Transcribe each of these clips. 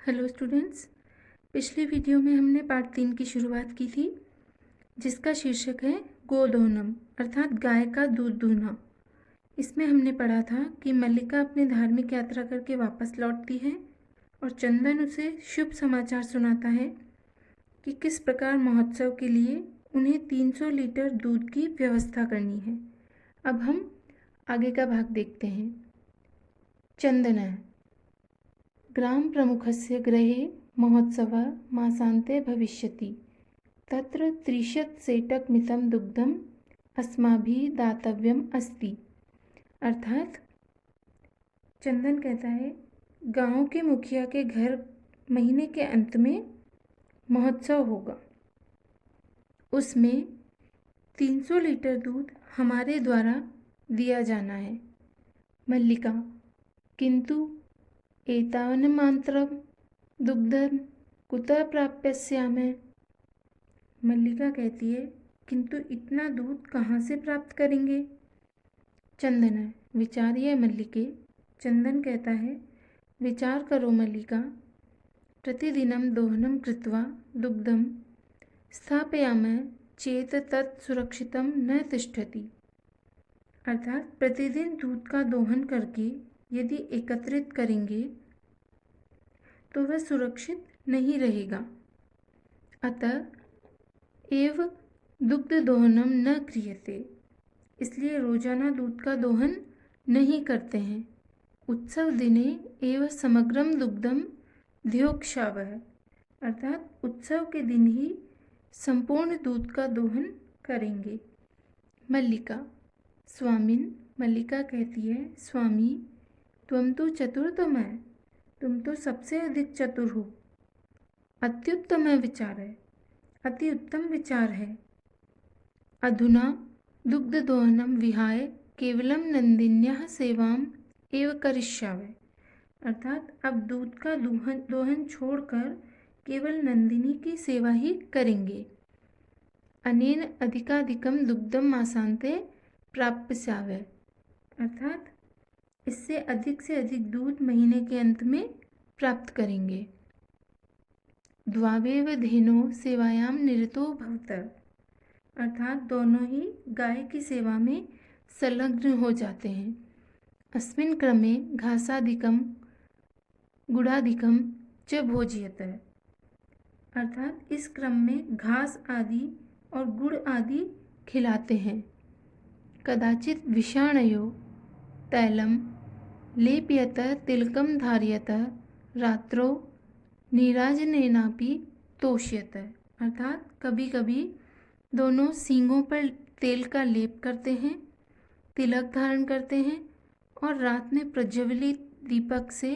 Hello students. पिछले video में हमने पार्ट 3 की शुरुआत की थी, जिसका शीर्षक है गोदोहनम अर्थात गाय का दूध दूहना। इसमें हमने पढ़ा था कि मल्लिका अपनी धार्मिक यात्रा करके वापस लौटती है और चंदन उसे शुभ समाचार सुनाता है कि किस प्रकार महोत्सव के लिए उन्हें 300 लीटर दूध की व्यवस्था करनी है। अब हम आगे का भाग देखते हैं। चंदन ग्राम प्रमुखस्य गृहे महोत्सवः मासान्ते भविष्यति तत्र 30 सेटकमितं दुग्धम् अस्माभिः दातव्यम् अस्ति। अर्थात चंदन कहता है, गांव के मुखिया के घर महीने के अंत में महोत्सव होगा, उसमें 300 लीटर दूध हमारे द्वारा दिया जाना है। मल्लिका किंतु एतावन्मात्रं दुग्धं कुतः प्राप्स्यामः। मल्लिका कहती है, किंतु इतना दूध कहाँ से प्राप्त करेंगे। चंदन विचार्य मल्लिके। चंदन कहता है, विचार करो मल्लिका। प्रतिदिनं दोहनं कृत्वा दुग्धं स्थापयामः चेत् तत् सुरक्षितं न तिष्ठति। अर्थात प्रतिदिन दूध का दोहन करके यदि एकत्रित करेंगे तो वह सुरक्षित नहीं रहेगा। अतः एव दुग्ध दोहनम न क्रियते, इसलिए रोजाना दूध का दोहन नहीं करते हैं। उत्सव दिने एव समग्रम दुग्धम ध्योक्षावः, अर्थात उत्सव के दिन ही संपूर्ण दूध का दोहन करेंगे। मल्लिका स्वामिन। मल्लिका कहती है, स्वामी त्वं तो चतुरतम है, तुम तो सबसे अधिक चतुर हो। अत्युत्तम विचार है, अति उत्तम विचार है। अधुना दुग्ध दोहनम विहाय केवलम नंदिन्याः सेवाम एव करिष्यामि। अर्थात अब दूध का दोहन छोड़कर केवल नंदिनी की सेवा ही करेंगे। अनेन अधिकाधिकम दुग्धम मासान्ते प्राप्स्यामः, अर्थात इससे अधिक से अधिक दूध महीने के अंत में प्राप्त करेंगे। द्वावेव धेनो सेवायाम निरतो भवतः, अर्थात दोनों ही गाय की सेवा में संलग्न हो जाते हैं। अस्मिन् क्रमे घासादिकं गुडादिकं च भोज्यते, अर्थात इस क्रम में घास आदि और गुड़ आदि खिलाते हैं। कदाचित विषाणयो तैलम लेप्यत तिलकम धार्यत रात्रो नीराजनेनापि तोष्यत, अर्थात कभी कभी दोनों सींगों पर तेल का लेप करते हैं, तिलक धारण करते हैं और रात में प्रज्वलित दीपक से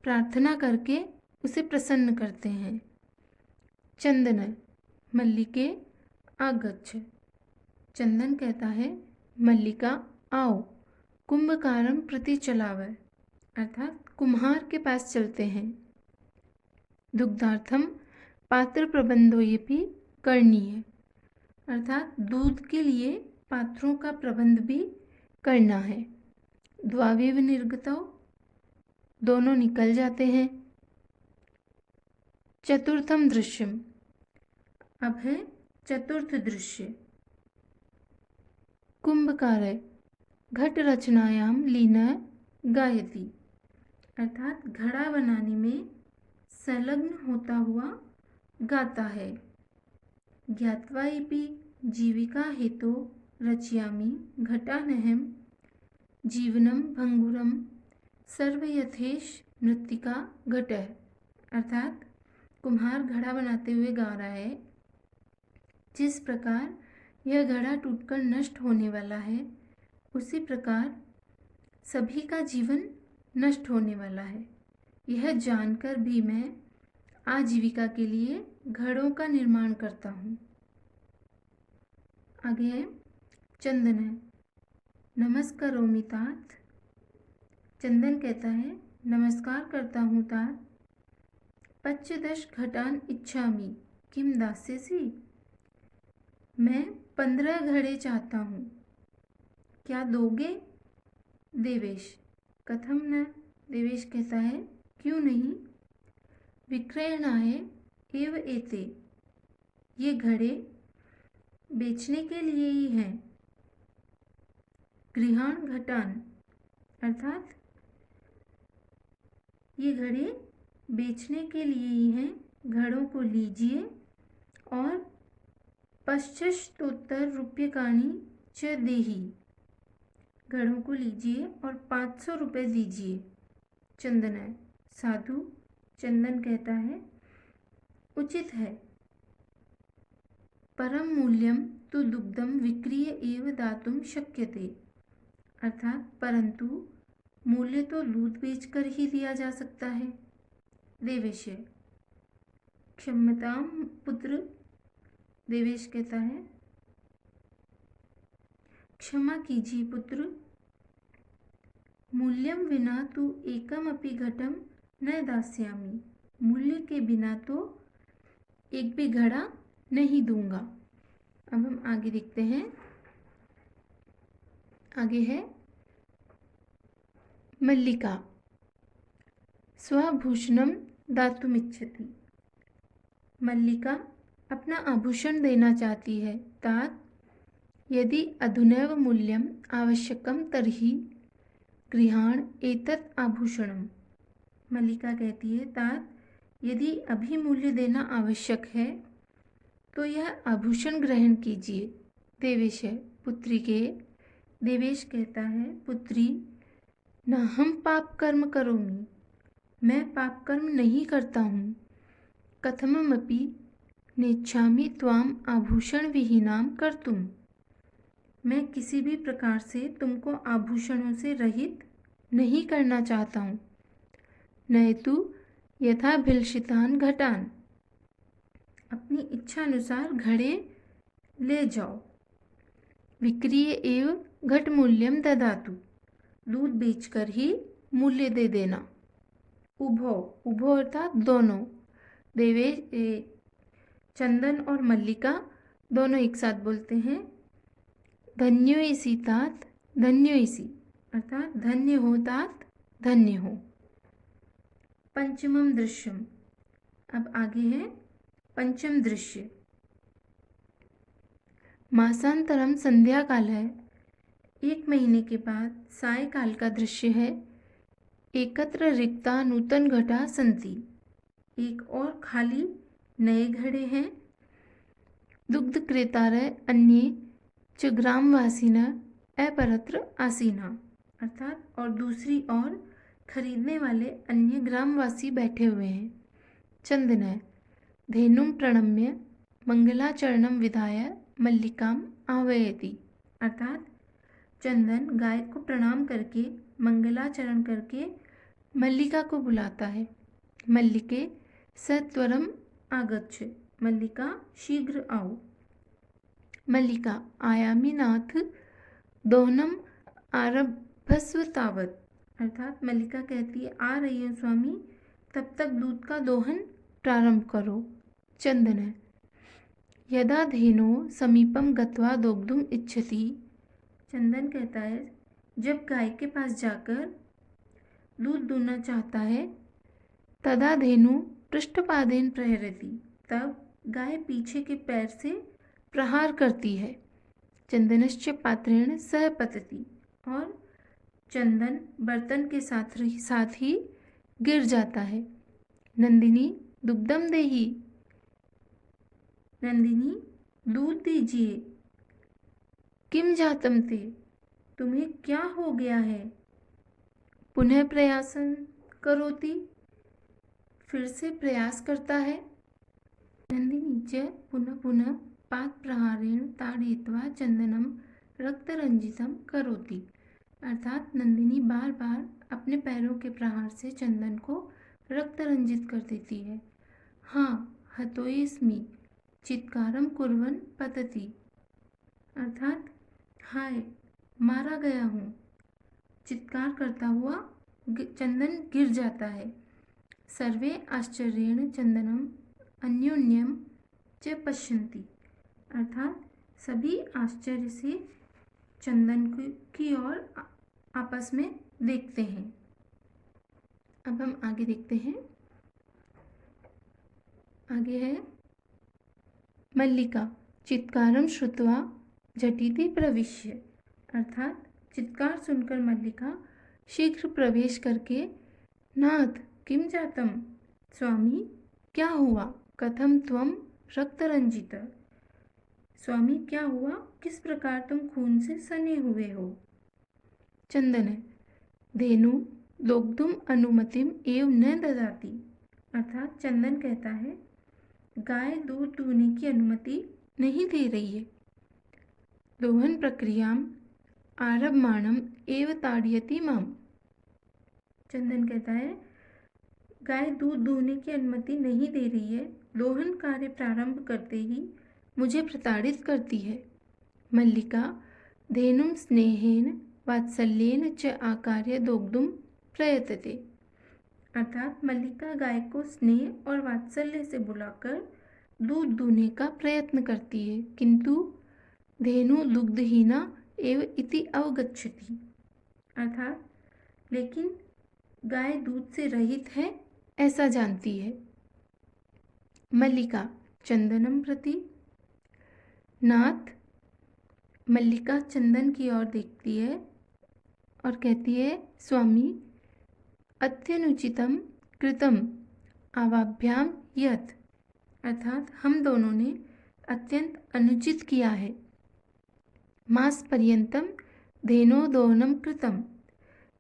प्रार्थना करके उसे प्रसन्न करते हैं। चंदन मल्लिके आगच्छ। चंदन कहता है, मल्लिका आओ कुंभकारं प्रति चलावः, अर्थात कुम्हार के पास चलते हैं। दुग्धार्थम पात्र प्रबंधोयपि करणीय, अर्थात दूध के लिए पात्रों का प्रबंध भी करना है। द्वावेव निर्गतौ, दोनों निकल जाते हैं। चतुर्थम दृश्यम, अब है चतुर्थ दृश्य। कुंभकार घट रचनायाम लीना गायति, अर्थात घड़ा बनाने में संलग्न होता हुआ गाता है। ज्ञात्वा इपि जीविका हेतु रचयामि घटानहं जीवनम भंगुरम सर्वयथेश मृत्तिका घटः, अर्थात कुम्हार घड़ा बनाते हुए गा रहा है, जिस प्रकार यह घड़ा टूटकर नष्ट होने वाला है उसी प्रकार सभी का जीवन नष्ट होने वाला है। यह जानकर भी मैं आजीविका के लिए घड़ों का निर्माण करता हूँ। आगे है चंदन है, नमस्कारोमि तात। चंदन कहता है, नमस्कार करता हूँ तात। 15 घटान इच्छामि किम दास्यसि, मैं 15 घड़े चाहता हूँ, क्या दोगे। देवेश कथम न, देवेश कहता है, क्यों नहीं। विक्रयणाय एव एते, ये घड़े बेचने के लिए ही हैं। गृहाण घटान, अर्थात ये घड़े बेचने के लिए ही हैं, घड़ों को लीजिए और पश्चस्तोत्तर रूप्यकाणि च देहि, घड़ों को लीजिए और 500 रुपये दीजिए। चंदनाय, साधु चंदन कहता है उचित है। परम मूल्यम तु दुग्धम विक्रीय एव दातुम शक्यते, अर्थात परंतु मूल्य तो दूध बेचकर ही दिया जा सकता है। देवेश, क्षम्यताम पुत्र, देवेश कहता है क्षमा कीजिए पुत्र, मूल्यम विना तु एकम अपि घटम न दास्यामि, मूल्य के बिना तो एक भी घड़ा नहीं दूंगा। अब हम आगे देखते हैं। आगे है मल्लिका, स्वभूषणम दातुमिच्छति, मल्लिका अपना आभूषण देना चाहती है। तात यदि अधुनैव मूल्यम आवश्यकम तर्हि गृहाण एतत् आभूषणम, मल्लिका कहती है तात यदि अभी मूल्य देना आवश्यक है तो यह आभूषण ग्रहण कीजिए। देवेश, पुत्री के, देवेश कहता है पुत्री न हम पाप कर्म करोमि, मैं पाप कर्म नहीं करता हूँ। कथमपि नेच्छामि त्वाम आभूषण विहीनाम कर्तुम, मैं किसी भी प्रकार से तुमको आभूषणों से रहित नहीं करना चाहता हूँ। नयतु यथाभिलषितान घटान, अपनी इच्छा अनुसार घड़े ले जाओ। विक्रीय एव घट मूल्यम ददातु, दूध बेचकर ही मूल्य दे देना। उभो, उभो अर्थात दोनों, देवेश, चंदन और मल्लिका दोनों एक साथ बोलते हैं धन्योइसी तात धन्योइसी, अर्थात धन्य हो तात धन्य हो। पंचमम दृश्यम, अब आगे है पंचम दृश्य। मासांतरम संध्या काल है, 1 महीने के बाद सायकाल का दृश्य है। एकत्र रिक्ता नूतन घटा संति, एक और खाली नए घड़े हैं। दुग्ध क्रेतारय अन्ये च ग्रामवासिना अपरत्र आसीना, अर्थात और दूसरी ओर खरीदने वाले अन्य ग्रामवासी बैठे हुए हैं। चंदनय, धेनुम प्रणम्य मंगलाचरणम विधाय मल्लिकाम आह्वयति, अर्थात चंदन गाय को प्रणाम करके मंगलाचरण करके मल्लिका को बुलाता है। मल्लिके सत्वरम आगच्छ, मल्लिका शीघ्र आओ। मल्लिका, आयामी नाथ दोहनम आरभस्व तावत, अर्थात मल्लिका कहती है आ रही है स्वामी, तब तक दूध का दोहन प्रारंभ करो। चंदन है, यदा धेनो समीपम गत्वा दोग्धुम इच्छति, चंदन कहता है जब गाय के पास जाकर दूध दूहना चाहता है, तदा धेनु पृष्ठपादेन प्रहरति, तब गाय पीछे के पैर से प्रहार करती है। चंदनश्च पात्रेण सह पतति, और चंदन बर्तन के साथ ही गिर जाता है। नंदिनी दुग्धम देहि, नंदिनी दूध दीजिए। किम जातम ते, तुम्हें क्या हो गया है। पुनः प्रयासन करोति, फिर से प्रयास करता है। नंदिनी च पुनः पुनः पाद प्रहारेण ताड़यित्वा चंदनम रक्तरंजितम करोति, अर्थात नंदिनी बार बार अपने पैरों के प्रहार से चंदन को रक्तरंजित कर देती है। हाँ हतोइस्मि चित्कारम कुर्वन् पतति, अर्थात हाय मारा गया हूँ, चित्कार करता हुआ चंदन गिर जाता है। सर्वे आश्चर्येण चंदनम अन्योन्यम च पश्यन्ति, अर्थात सभी आश्चर्य से चंदन की ओर आपस में देखते हैं। अब हम आगे देखते हैं। आगे है मल्लिका चित्कारं श्रुत्वा झटिति प्रविश्य, अर्थात चित्कार सुनकर मल्लिका शीघ्र प्रवेश करके नाथ किम जातम, स्वामी क्या हुआ, कथम त्वम रक्तरंजित, स्वामी क्या हुआ, किस प्रकार तुम खून से सने हुए हो। चंदन है धेनु लोग्धुम अनुमतिम एव न ददाति, अर्थात चंदन कहता है गाय दूध दूहने की अनुमति नहीं दे रही है। दोहन प्रक्रियाम आरभमाणम एव ताड़यति माम, चंदन कहता है गाय दूध दूहने की अनुमति नहीं दे रही है, दोहन कार्य प्रारंभ करते ही मुझे प्रताड़ित करती है। मल्लिका धेनुम स्नेहेन वात्सल्येन च आकार्य दोग्धुम प्रयतते, अर्थात मल्लिका गाय को स्नेह और वात्सल्य से बुलाकर दूध दूहने का प्रयत्न करती है, किंतु धेनु दुग्धहीना एव इति अवगच्छति, अर्थात लेकिन गाय दूध से रहित है ऐसा जानती है। मल्लिका चंदनम प्रति, नाथ मल्लिका चंदन की ओर देखती है और कहती है स्वामी अत्यनुचितम कृतम आवाभ्याम यत्, अर्थात हम दोनों ने अत्यंत अनुचित किया है। मास पर्यंतम धेनो दोहनम कृतम,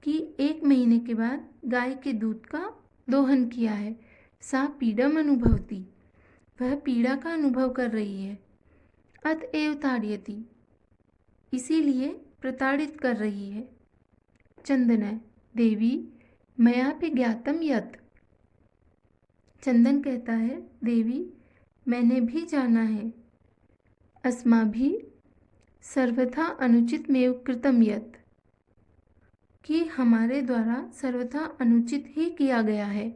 कि 1 महीने के बाद गाय के दूध का दोहन किया है। सा पीड़म अनुभवती, वह पीड़ा का अनुभव कर रही है। अतएव ताड़यति, इसीलिए प्रताड़ित कर रही है। चंदन है देवी मयापि ज्ञातम यत्, चंदन कहता है देवी मैंने भी जाना है, अस्माभि सर्वथा अनुचित मेव कृतम यत्, कि हमारे द्वारा सर्वथा अनुचित ही किया गया है।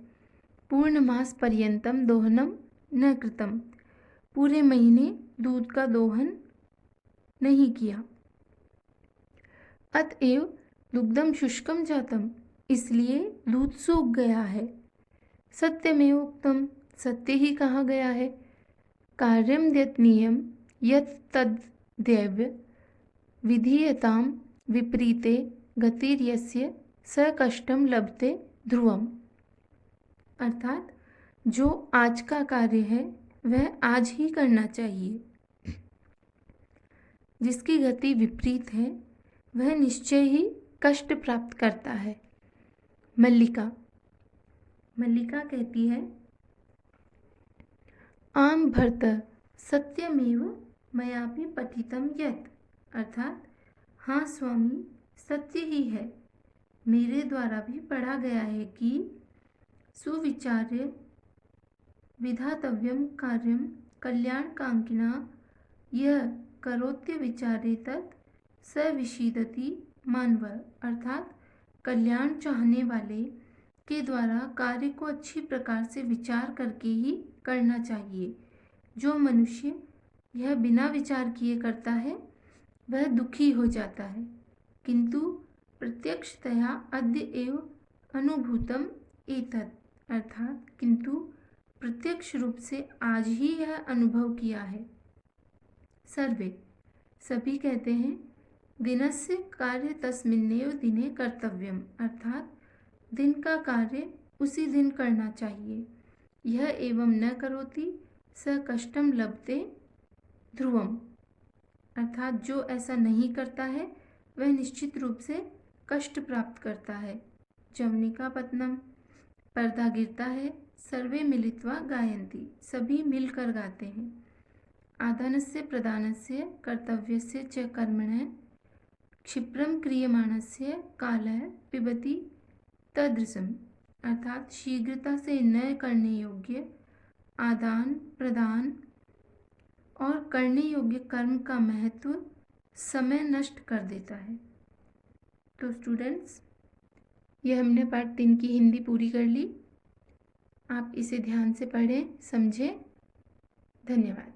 पूर्ण मास पर्यंतम दोहनम न कृतम, पूरे महीने दूध का दोहन नहीं किया। अतएव दुग्धम शुष्कम जातम, इसलिए दूध सूख गया है। सत्यमेव उक्तम, सत्य ही कहा गया है। कार्यम यत्नीयम यत् तद्दैव विधीयताम विपरीते गतिर्यस्य स कष्टम लभते ध्रुवम, अर्थात जो आज का कार्य है वह आज ही करना चाहिए, जिसकी गति विपरीत है वह निश्चय ही कष्ट प्राप्त करता है। मल्लिका मल्लिका कहती है आम भर्त सत्यमेव मयापि पठितम यत्, अर्थात हाँ स्वामी सत्य ही है, मेरे द्वारा भी पढ़ा गया है कि सुविचार्य विधातव्यम कार्यम कल्याणकांक्षिणा यह करोत्य विचारे तत् स विषीदति मानव, अर्थात कल्याण चाहने वाले के द्वारा कार्य को अच्छी प्रकार से विचार करके ही करना चाहिए। जो मनुष्य यह बिना विचार किए करता है वह दुखी हो जाता है, किंतु प्रत्यक्षतया अद्य एव अनुभूतम एतत्, अर्थात किंतु प्रत्यक्ष रूप से आज ही यह अनुभव किया है। सर्वे सभी कहते हैं दिनस्य कार्य तस्मिन्नेव दिने कर्तव्यम, अर्थात दिन का कार्य उसी दिन करना चाहिए। यह एवं न करोति स कष्टम लभते ध्रुवम, अर्थात जो ऐसा नहीं करता है वह निश्चित रूप से कष्ट प्राप्त करता है। जवनिका पत्नम, पर्दा गिरता है, सर्वे मिलित्वा गायन्ति, सभी मिलकर गाते हैं। आदानस्य प्रदानस्य कर्तव्यस्य च कर्मणः क्षिप्रम क्रियमाणस्य कालः पिबति तदृशम, अर्थात शीघ्रता से न करने योग्य आदान प्रदान और करने योग्य कर्म का महत्व समय नष्ट कर देता है। तो स्टूडेंट्स, यह हमने पार्ट 3 की हिंदी पूरी कर ली। आप इसे ध्यान से पढ़ें, समझें। धन्यवाद।